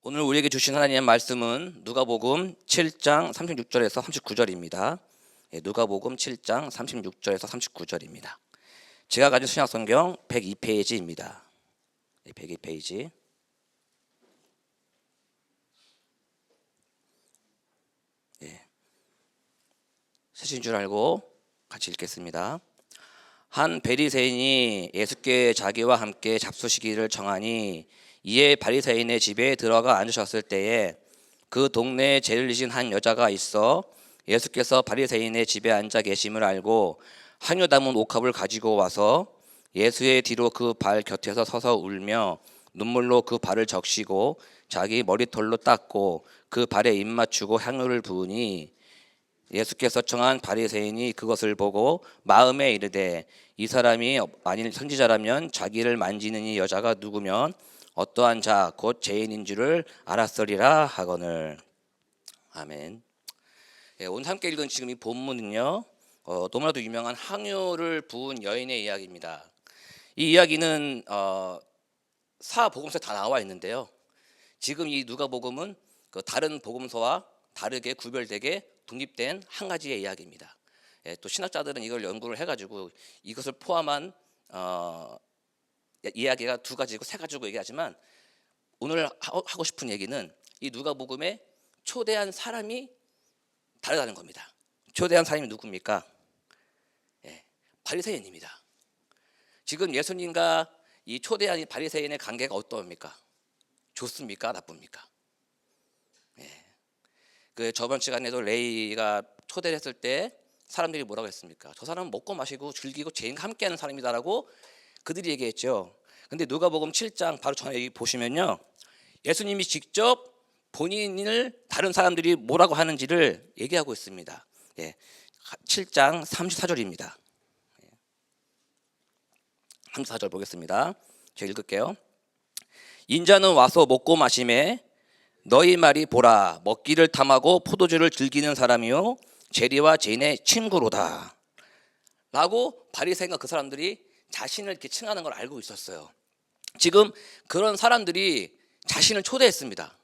오늘 우리에게 주신 하나님의 말씀은 누가복음 7장 36절에서 39절입니다. 누가복음 7장 36절에서 39절입니다. 제가 가진 신약성경 102페이지입니다. 102페이지. 쓰신 줄 알고 같이 읽겠습니다. 한 바리새인이 예수께 자기와 함께 잡수시기를 청하니 이에 바리새인의 집에 들어가 앉으셨을 때에 그 동네에 제일리신 한 여자가 있어 예수께서 바리새인의 집에 앉아 계심을 알고 향유 담은 옥합을 가지고 와서 예수의 뒤로 그 발 곁에서 서서 울며 눈물로 그 발을 적시고 자기 머리털로 닦고 그 발에 입 맞추고 향유를 부으니 예수께서 청한 바리새인이 그것을 보고 마음에 이르되 이 사람이 만일 선지자라면 자기를 만지는 이 여자가 누구면 어떠한 자 곧 죄인인 줄을 알았으리라 하거늘. 아멘. 오늘 함께 읽은 지금 이 본문은요, 너무나도 유명한 향유를 부은 여인의 이야기입니다. 이 이야기는 사복음서에 다 나와 있는데요. 지금 이 누가복음은 그 다른 복음서와 다르게 구별되게 독립된 한 가지의 이야기입니다. 또 신학자들은 이걸 연구를 해가지고 이것을 포함한 이야기가 두 가지고 세 가지고 얘기하지만 오늘 하고 싶은 얘기는 이 누가복음에 초대한 사람이 다르다는 겁니다. 초대한 사람이 누굽니까? 바리새인입니다. 지금 예수님과 이 초대한 이 바리새인의 관계가 어떠합니까? 좋습니까? 나쁩니까? 그 저번 시간에도 레이가 초대를 했을 때 사람들이 뭐라고 했습니까? 저 사람은 먹고 마시고 즐기고 죄인과 함께하는 사람이다라고 그들이 얘기했죠. 근데 누가복음 7장 바로 전에 보시면요, 예수님이 직접 본인을 다른 사람들이 뭐라고 하는지를 얘기하고 있습니다. 7장 34절입니다. 34절 보겠습니다. 제가 읽을게요. 인자는 와서 먹고 마시매 너희 말이 보라 먹기를 탐하고 포도주를 즐기는 사람이요 죄리와 죄인의 친구로다 라고 바리새인과 그 사람들이 자신을 이렇게 칭하는 걸 알고 있었어요. 지금 그런 사람들이 자신을 초대했습니다.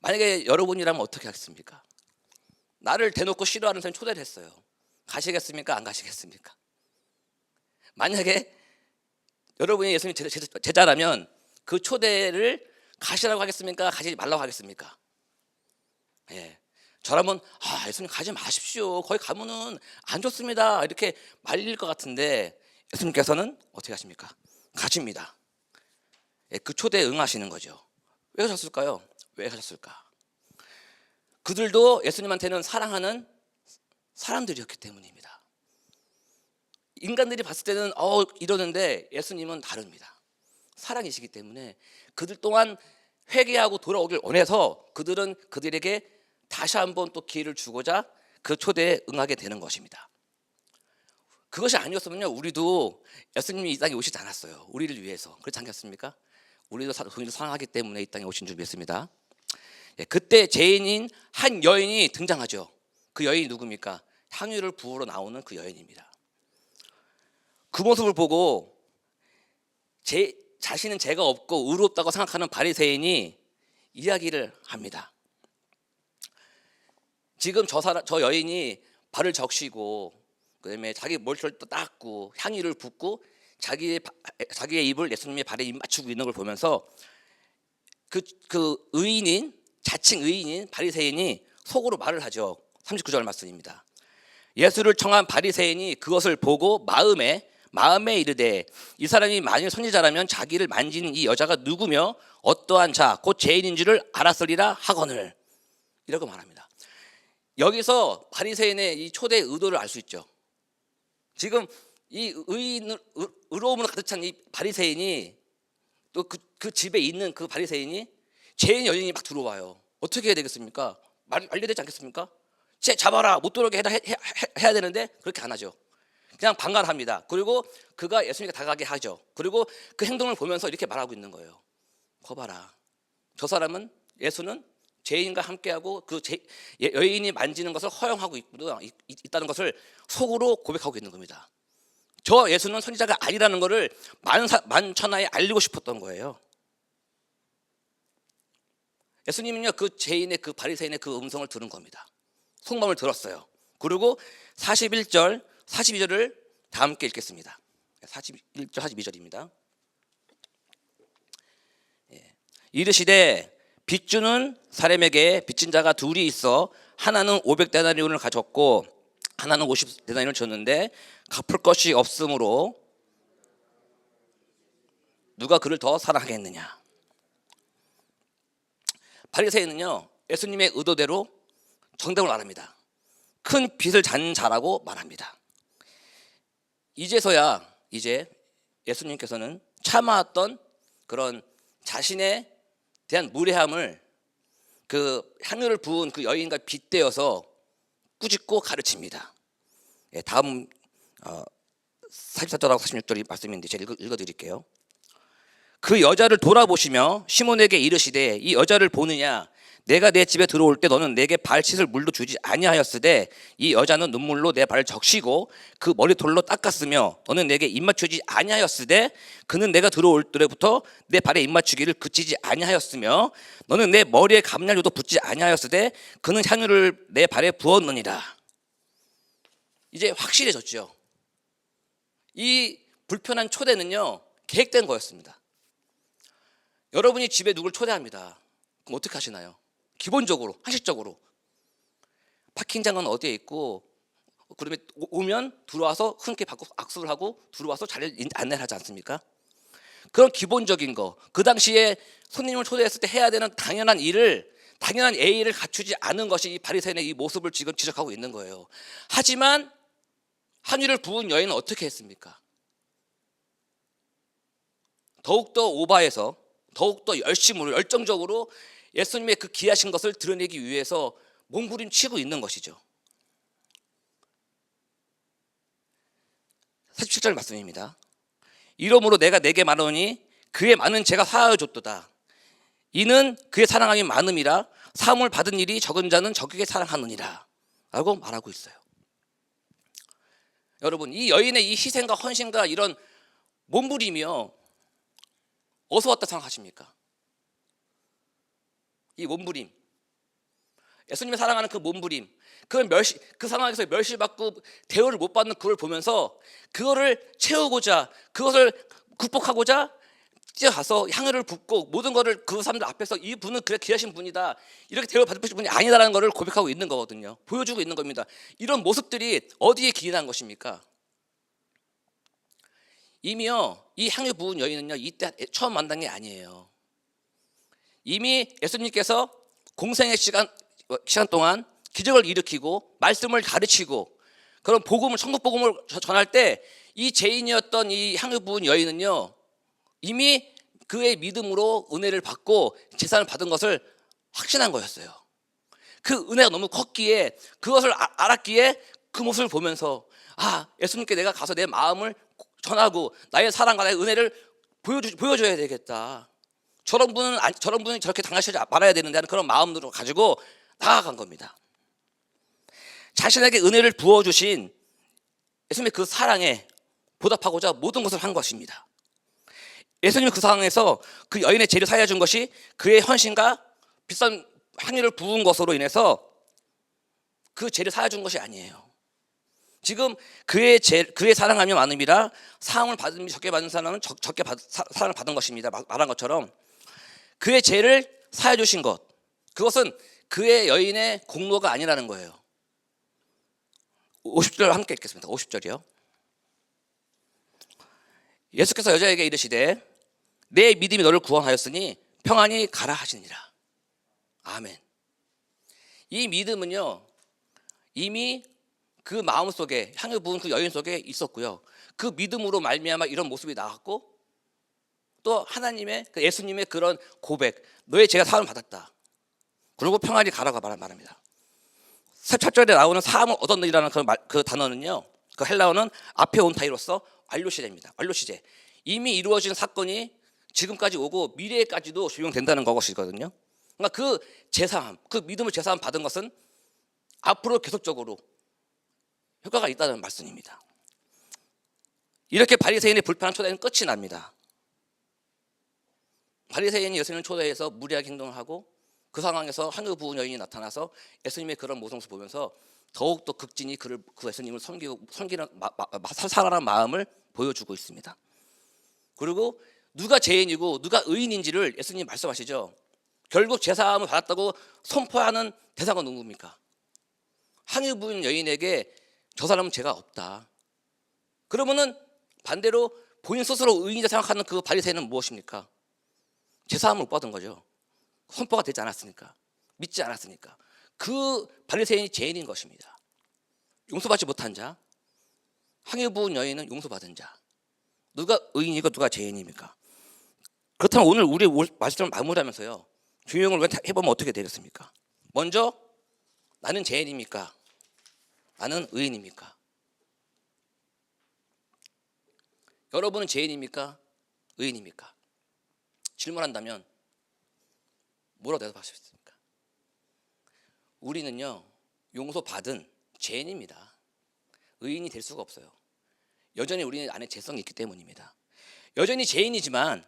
만약에 여러분이라면 어떻게 하겠습니까? 나를 대놓고 싫어하는 사람이 초대를 했어요. 가시겠습니까? 안 가시겠습니까? 만약에 여러분이 예수님 제자라면 그 초대를 가시라고 하겠습니까? 가지 말라고 하겠습니까? 저라면 예수님 가지 마십시오. 거기 가면은 안 좋습니다. 이렇게 말릴 것 같은데 예수님께서는 어떻게 하십니까? 가십니다. 그 초대에 응하시는 거죠. 왜 가셨을까요? 왜 가셨을까? 그들도 예수님한테는 사랑하는 사람들이었기 때문입니다. 인간들이 봤을 때는 이러는데 예수님은 다릅니다. 사랑이시기 때문에 그들 또한 회개하고 돌아오길 원해서 그들은 그들에게 다시 한번 또 기회를 주고자 그 초대에 응하게 되는 것입니다. 그것이 아니었으면요, 우리도 예수님이 이 땅에 오시지 않았어요. 우리를 위해서. 그렇지 않겠습니까? 우리도 그를 사랑하기 때문에 이 땅에 오신 줄 믿습니다. 그때 죄인인 한 여인이 등장하죠. 그 여인이 누굽니까? 향유를 부으러 나오는 그 여인입니다. 그 모습을 보고 자신은 죄가 없고 의롭다고 생각하는 바리새인이 이야기를 합니다. 지금 저 여인이 발을 적시고 그다음에 자기 머리털을 닦고 향유를 붓고 자기의 입을 예수님의 발에 입 맞추고 있는 걸 보면서 그 자칭 의인인 바리새인이 속으로 말을 하죠. 39절 말씀입니다. 예수를 청한 바리새인이 그것을 보고 마음에 이르되 이 사람이 만일 선지자라면 자기를 만지는 이 여자가 누구며 어떠한 자 곧 죄인인 줄을 알았으리라 하거늘 이라고 말합니다. 여기서 바리새인의 이 초대의 의도를 알 수 있죠. 지금 이 의로움으로 가득 찬 이 바리새인이 또 그 집에 있는 그 바리새인이 죄인 여인이 막 들어와요. 어떻게 해야 되겠습니까? 말려야 되지 않겠습니까? 쟤 잡아라, 못 들어오게 해야 되는데 그렇게 안 하죠. 그냥 방관합니다. 그리고 그가 예수님께 다가가게 하죠. 그리고 그 행동을 보면서 이렇게 말하고 있는 거예요. 거봐라, 저 예수는 죄인과 함께하고 그 여인이 만지는 것을 허용하고 있다는 것을 속으로 고백하고 있는 겁니다. 저 예수는 선지자가 아니라는 것을 만천하에 알리고 싶었던 거예요. 예수님은요 그 죄인의 그 바리새인의 그 음성을 들은 겁니다. 속마음을 들었어요. 그리고 41절 42절을 다 함께 읽겠습니다. 41절 42절입니다. 이르시되 빚주는 사람에게 빚진 자가 둘이 있어 하나는 500데나리온을 가졌고 하나는 50데나리온을 줬는데 갚을 것이 없으므로 누가 그를 더 사랑하겠느냐. 바리새인은요 예수님의 의도대로 정답을 말합니다. 큰 빚을 진 자라고 말합니다. 이제서야 이제 예수님께서는 참아왔던 그런 자신의 대한 무례함을 그 향유를 부은 그 여인과 빗대어서 꾸짖고 가르칩니다. 다음 44절하고 46절이 말씀인데 제가 읽어드릴게요. 그 여자를 돌아보시며 시몬에게 이르시되 이 여자를 보느냐? 내가 내 집에 들어올 때 너는 내게 발 씻을 물도 주지 아니하였으되 이 여자는 눈물로 내 발을 적시고 그 머리털로 닦았으며 너는 내게 입맞추지 아니하였으되 그는 내가 들어올 때부터 내 발에 입맞추기를 그치지 아니하였으며 너는 내 머리에 감량유도 붓지 아니하였으되 그는 향유를 내 발에 부었느니라. 이제 확실해졌죠. 이 불편한 초대는요 계획된 거였습니다. 여러분이 집에 누굴 초대합니다. 그럼 어떻게 하시나요? 기본적으로 한식적으로 파킹장은 어디에 있고 그러면 오면 들어와서 흔쾌히 받고 악수를 하고 들어와서 자리를 안내를 하지 않습니까? 그런 기본적인 거, 그 당시에 손님을 초대했을 때 해야 되는 당연한 일을, 당연한 예의를 갖추지 않은 것이 이 바리새인의 이 모습을 지금 지적하고 있는 거예요. 하지만 향유를 부은 여인은 어떻게 했습니까? 더욱더 오바해서 더욱더 열정적으로 예수님의 그 귀하신 것을 드러내기 위해서 몸부림치고 있는 것이죠. 47절 말씀입니다. 이러므로 내가 내게 말하노니 그의 많은 죄가 사하여 줬도다. 이는 그의 사랑함이 많음이라 사함을 받은 일이 적은 자는 적게 사랑하느니라 라고 말하고 있어요. 여러분, 이 여인의 이 희생과 헌신과 이런 몸부림이요 어디서 왔다 생각하십니까? 이 몸부림, 예수님이 사랑하는 그 몸부림, 그 상황에서 멸시받고 대우를 못 받는 그걸 보면서 그거를 채우고자, 그것을 극복하고자 뛰어가서 향유를 붓고 모든 거를 그 사람들 앞에서 이 분은 그래 귀하신 분이다, 이렇게 대우를 받을 분이 아니다라는 것을 고백하고 있는 거거든요. 보여주고 있는 겁니다. 이런 모습들이 어디에 기인한 것입니까? 이미요 이 향유 부은 여인은요 이때 처음 만난 게 아니에요. 이미 예수님께서 공생의 시간 동안 기적을 일으키고 말씀을 가르치고 그런 복음을, 천국 복음을 전할 때 이 죄인이었던 이 향유 부은 여인은요 이미 그의 믿음으로 은혜를 받고 제사를 받은 것을 확신한 거였어요. 그 은혜가 너무 컸기에, 그것을 알았기에 그 모습을 보면서 예수님께 내가 가서 내 마음을 전하고 나의 사랑과 나의 은혜를 보여줘야 되겠다. 저런 분이 저렇게 당하시지 말아야 되는데 하는 그런 마음으로 가지고 나아간 겁니다. 자신에게 은혜를 부어주신 예수님의 그 사랑에 보답하고자 모든 것을 한 것입니다. 예수님은 그 상황에서 그 여인의 죄를 사하여 준 것이 그의 헌신과 비싼 향유를 부은 것으로 인해서 그 죄를 사하여 준 것이 아니에요. 지금 그의 사랑하며 많음이라 사함을 받음이 적게 받은 사람은 적게 사랑을 받은 것입니다. 말한 것처럼 그의 죄를 사하여 주신 것, 그것은 그의 여인의 공로가 아니라는 거예요. 50절 함께 읽겠습니다. 50절이요. 예수께서 여자에게 이르시되 내 믿음이 너를 구원하였으니 평안히 가라 하시니라. 아멘. 이 믿음은요 이미 그 마음 속에, 향유 부은 그 여인 속에 있었고요. 그 믿음으로 말미암아 이런 모습이 나왔고, 또 하나님의, 예수님의 그런 고백, 너의 죄가 사함을 받았다, 그리고 평안히 가라고 말합니다. 47절에 나오는 사함을 얻었느니라는 그 단어는요, 그 헬라어는 아페온타이로서 완료시제입니다. 완료시제. 이미 이루어진 사건이 지금까지 오고 미래에까지도 적용된다는 것이거든요. 그러니까 그 제사함, 그 믿음을 제사함 받은 것은 앞으로 계속적으로 효과가 있다는 말씀입니다. 이렇게 바리새인의 불편한 초대는 끝이 납니다. 바리새인이 예수님을 초대해서 무리하게 행동을 하고 그 상황에서 향유 부은 여인이 나타나서 예수님의 그런 모습을 보면서 더욱더 극진히 그 예수님을 섬기는 사랑하는 마음을 보여주고 있습니다. 그리고 누가 죄인이고 누가 의인인지를 예수님이 말씀하시죠. 결국 제사함을 받았다고 선포하는 대상은 누굽니까? 향유 부은 여인에게 저 사람은 죄가 없다. 그러면은 반대로 본인 스스로 의인이라 생각하는 그 바리새인은 무엇입니까? 제사함을 못 받은 거죠. 선포가 되지 않았으니까, 믿지 않았으니까. 그 바리새인이 죄인인 것입니다. 용서받지 못한 자, 향유 부은 여인은 용서받은 자. 누가 의인이고 누가 죄인입니까? 그렇다면 오늘 우리 말씀을 마무리하면서요, 중용을 해보면 어떻게 되겠습니까? 먼저 나는 죄인입니까? 나는 의인입니까? 여러분은 죄인입니까? 의인입니까? 질문한다면 뭐라고 대답하셨습니까? 우리는요, 용서받은 죄인입니다. 의인이 될 수가 없어요. 여전히 우리는 안에 죄성이 있기 때문입니다. 여전히 죄인이지만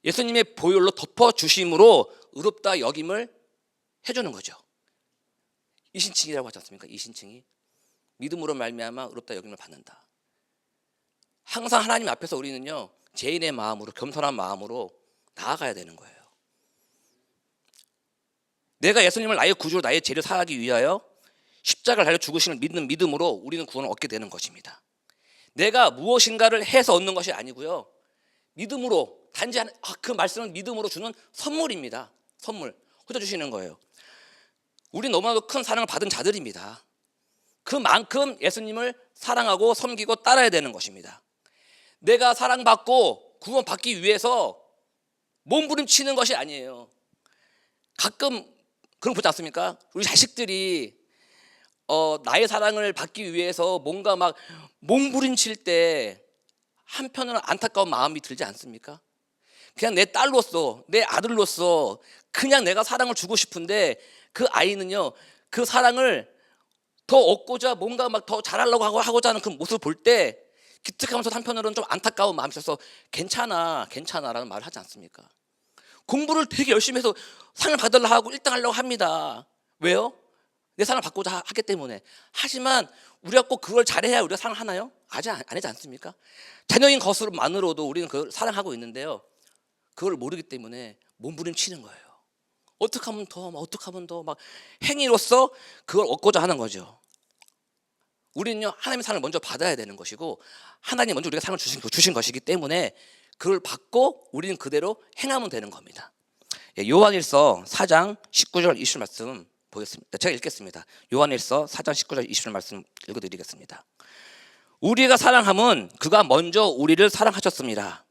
예수님의 보혈로 덮어주심으로 의롭다 여김을 해주는 거죠. 이신칭이라고 하지 않습니까? 이신칭이 믿음으로 말미암아 의롭다 여김을 받는다. 항상 하나님 앞에서 우리는요, 죄인의 마음으로, 겸손한 마음으로 나아가야 되는 거예요. 내가 예수님을 나의 구주로 나의 죄를 사하기 위하여 십자가를 달려 죽으시는 믿는 믿음으로 우리는 구원을 얻게 되는 것입니다. 내가 무엇인가를 해서 얻는 것이 아니고요, 믿음으로, 단지 그 말씀은 믿음으로 주는 선물입니다. 선물, 호져 주시는 거예요. 우리 너무나도 큰 사랑을 받은 자들입니다. 그만큼 예수님을 사랑하고 섬기고 따라야 되는 것입니다. 내가 사랑받고 구원받기 위해서 몸부림치는 것이 아니에요. 가끔 그런 거 보지 않습니까? 우리 자식들이 나의 사랑을 받기 위해서 뭔가 막 몸부림칠 때 한편으로는 안타까운 마음이 들지 않습니까? 그냥 내 딸로서, 내 아들로서 그냥 내가 사랑을 주고 싶은데 그 아이는요, 그 사랑을 더 얻고자 뭔가 막 더 잘하려고 하고자 하는 그 모습을 볼 때 기특하면서 한편으로는 좀 안타까운 마음이 있어서 괜찮아 라는 말을 하지 않습니까? 공부를 되게 열심히 해서 상을 받으려고 하고 1등 하려고 합니다. 왜요? 내 상을 받고자 하기 때문에. 하지만 우리가 꼭 그걸 잘해야 우리가 상을 하나요? 아니지 않습니까? 자녀인 것으로만으로도 우리는 그걸 사랑하고 있는데요, 그걸 모르기 때문에 몸부림치는 거예요. 어떻게 하면 더 막 행위로서 그걸 얻고자 하는 거죠. 우리는요, 하나님의 상을 먼저 받아야 되는 것이고, 하나님 먼저 우리가 상을 주신 것이기 때문에 그걸 받고 우리는 그대로 행하면 되는 겁니다. 요한일서 4장 19절 20절 말씀 보겠습니다. 제가 읽겠습니다. 요한일서 4장 19절 20절 말씀 읽어드리겠습니다. 우리가 사랑함은 그가 먼저 우리를 사랑하셨습니다.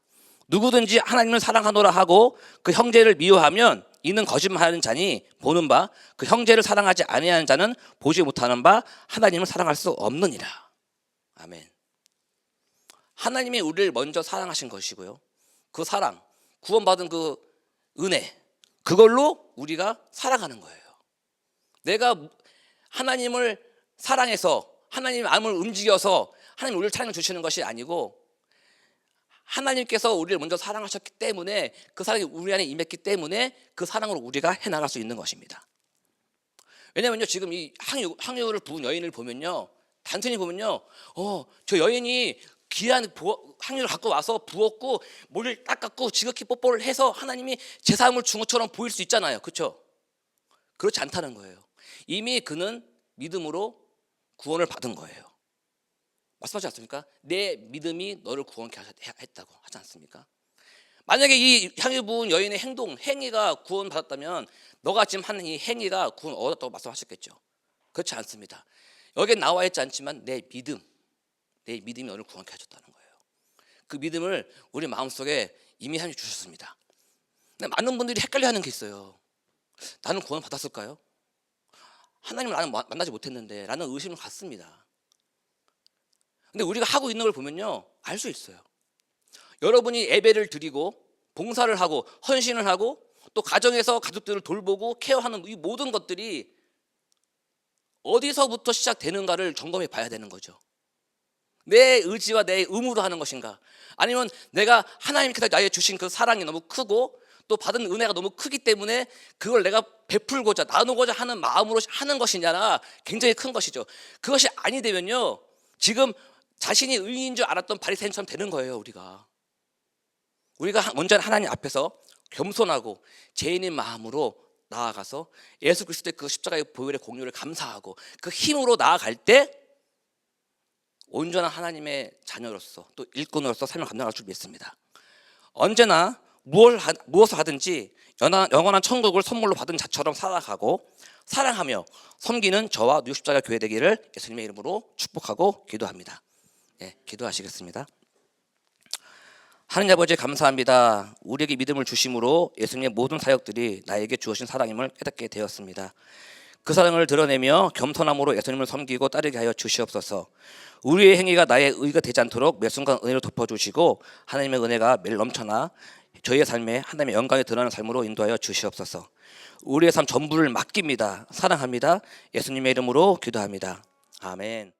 누구든지 하나님을 사랑하노라 하고 그 형제를 미워하면 이는 거짓말하는 자니 보는 바 그 형제를 사랑하지 아니하는 자는 보지 못하는 바 하나님을 사랑할 수 없느니라. 아멘. 하나님이 우리를 먼저 사랑하신 것이고요, 그 사랑, 구원받은 그 은혜, 그걸로 우리가 살아가는 거예요. 내가 하나님을 사랑해서 하나님의 마음을 움직여서 하나님 우리를 사랑해 주시는 것이 아니고, 하나님께서 우리를 먼저 사랑하셨기 때문에, 그 사랑이 우리 안에 임했기 때문에 그 사랑으로 우리가 해나갈 수 있는 것입니다. 왜냐면요, 지금 이 향유를 부은 여인을 보면요, 단순히 보면요, 저 여인이 귀한 향유를 갖고 와서 부었고 머리를 닦았고 지극히 뽀뽀를 해서 하나님이 제사함을 준 것처럼 보일 수 있잖아요. 그렇죠? 그렇지 않다는 거예요. 이미 그는 믿음으로 구원을 받은 거예요. 말씀하지 않습니까? 내 믿음이 너를 구원케 했다고 하지 않습니까? 만약에 이 향유 부은 여인의 행위가 구원받았다면 너가 지금 하는 이 행위가 구원 얻었다고 말씀하셨겠죠. 그렇지 않습니다. 여기에 나와 있지 않지만 내 믿음이 너를 구원케 하셨다는 거예요. 그 믿음을 우리 마음속에 이미 하나님이 주셨습니다. 근데 많은 분들이 헷갈려하는 게 있어요. 나는 구원 받았을까요? 하나님을 나는 만나지 못했는데 라는 의심을 갖습니다. 근데 우리가 하고 있는 걸 보면요, 알 수 있어요. 여러분이 예배를 드리고 봉사를 하고 헌신을 하고 또 가정에서 가족들을 돌보고 케어하는 이 모든 것들이 어디서부터 시작되는가를 점검해 봐야 되는 거죠. 내 의지와 내 의무로 하는 것인가, 아니면 내가 하나님께서 나에게 주신 그 사랑이 너무 크고 또 받은 은혜가 너무 크기 때문에 그걸 내가 베풀고자 나누고자 하는 마음으로 하는 것이냐나 굉장히 큰 것이죠. 그것이 아니 되면요, 지금 자신이 의인인 줄 알았던 바리새인처럼 되는 거예요. 우리가 먼저 하나님 앞에서 겸손하고 죄인인 마음으로 나아가서 예수 그리스도의 그 십자가의 보혈의 공로를 감사하고 그 힘으로 나아갈 때 온전한 하나님의 자녀로서 또 일꾼으로서 삶을 감당할 줄 믿습니다. 언제나 무엇을 하든지 영원한 천국을 선물로 받은 자처럼 살아가고 사랑하며 섬기는 저와 뉴십자가 교회 되기를 예수님의 이름으로 축복하고 기도합니다. 기도하시겠습니다. 하나님 아버지 감사합니다. 우리에게 믿음을 주심으로 예수님의 모든 사역들이 나에게 주어진 사랑임을 깨닫게 되었습니다. 그 사랑을 드러내며 겸손함으로 예수님을 섬기고 따르게 하여 주시옵소서. 우리의 행위가 나의 의가 되지 않도록 매 순간 은혜를 덮어주시고 하나님의 은혜가 매일 넘쳐나 저희의 삶에 하나님의 영광이 드러나는 삶으로 인도하여 주시옵소서. 우리의 삶 전부를 맡깁니다. 사랑합니다. 예수님의 이름으로 기도합니다. 아멘.